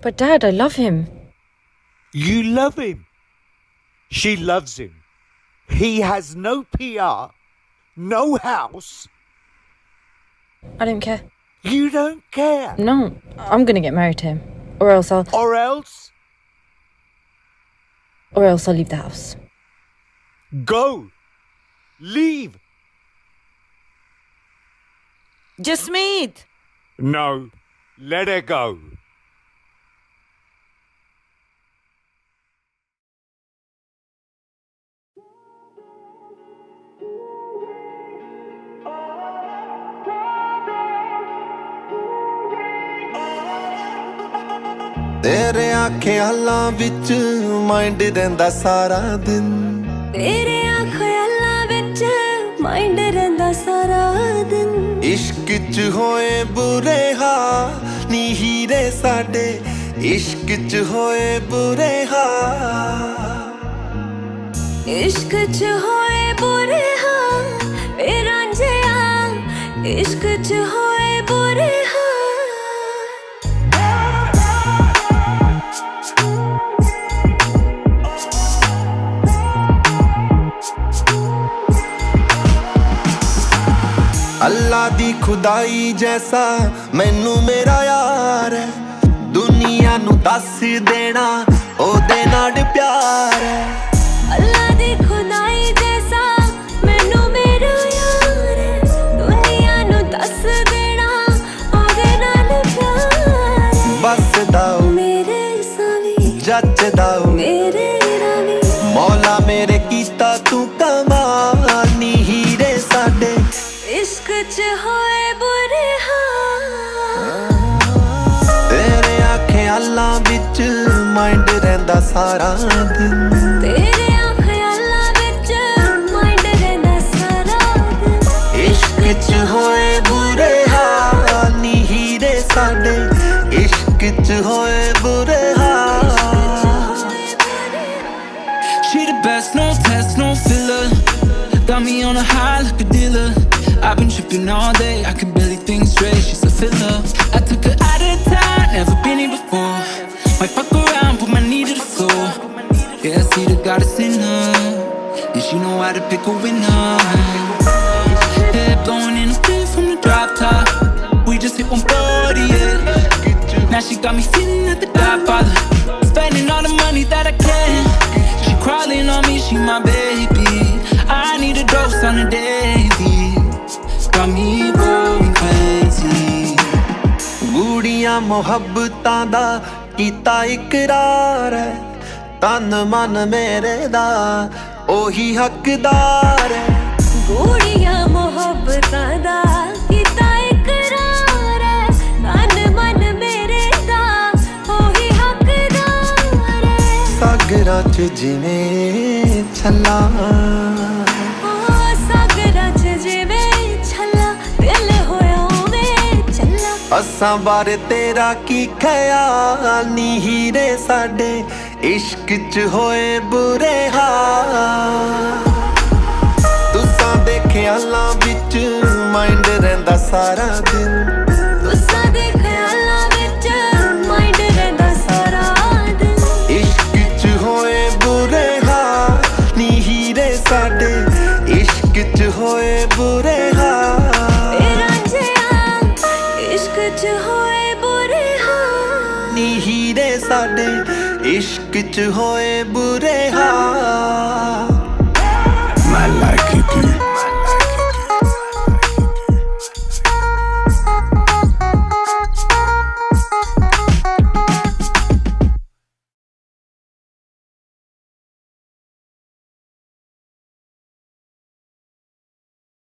But Dad, I love him. You love him. She loves him. He has no PR, no house. I don't care. You don't care. No, I'm gonna get married to him. Or else I'll leave the house. Go. Leave. Jasmeet! No. Let her go. तेरे ख्यालां विच mind रहिंदा सारा दिन तेरे ख्यालां विच mind रहिंदा सारा दिन इश्क च होए बुरे हाल नी हीरे साडे इश्क च होए बुरे हाल इश्क च होए बुरे हाल वे रांझिया इश्क च होए बुरे हाल अल्लाह दी खुदाई जैसा मैनू मेरा यार है दुनिया नू दस देना ओदे नाल प्यार है अल्लाह दी खुदाई जैसा मैनू मेरा यार है दुनिया नू दस देना ओदे नाल प्यार है बस दाओ मेरे सावी जच दाओ मेरे रावी मौला मेरे कीता तू कमाल नी हीरे साडे इश्क च होए बुरे हाल तेरे ख्यालां विच माइंड रहिंदा सारा दिन तेरे ख्यालां विच माइंड रहिंदा सारा दिन इश्क च होए बुरे हाल नी हीरे साडे इश्क च होए बुरे हाल She the best, no test, no filler. Got me on a high like a dealer. I've been tripping all day, I can barely think straight. She's a filler. I took her out of town, never been here before. Might fuck around, put my knee to the floor. Yeah, I see the goddess in her, and she know how to pick a winner. Yeah, blowing in the wind from the drop top. We just hit 140, yeah. Now she got me feeling like the Godfather, spending all the money that I can. She crawling on me, she my baby. I need a dose on a daily. Got me going crazy. गूड़ियां मोहब्बतां दा कीता इकरार है तन मन मेरे दा ओही हकदार है गूड़ियां मोहब्बतां दा कीता इकरार है तन मन मेरे दा ओही हकदार है सागरां च जिवें छल्ला असां बारे तेरा की ख्याल नी हीरे साडे इश्क च होए बुरे हाल तुसां दे ख्यालां विच माइंड रहिंदा सारा दिन तुसां दे ख्यालां विच माइंड रहिंदा सारा दिन इश्क च होए बुरे हाल नी हीरे साडे इश्क च होए बुरे हाल च होए बुरे हाल नी हीरे साडे इश्क च होए बुरे हाल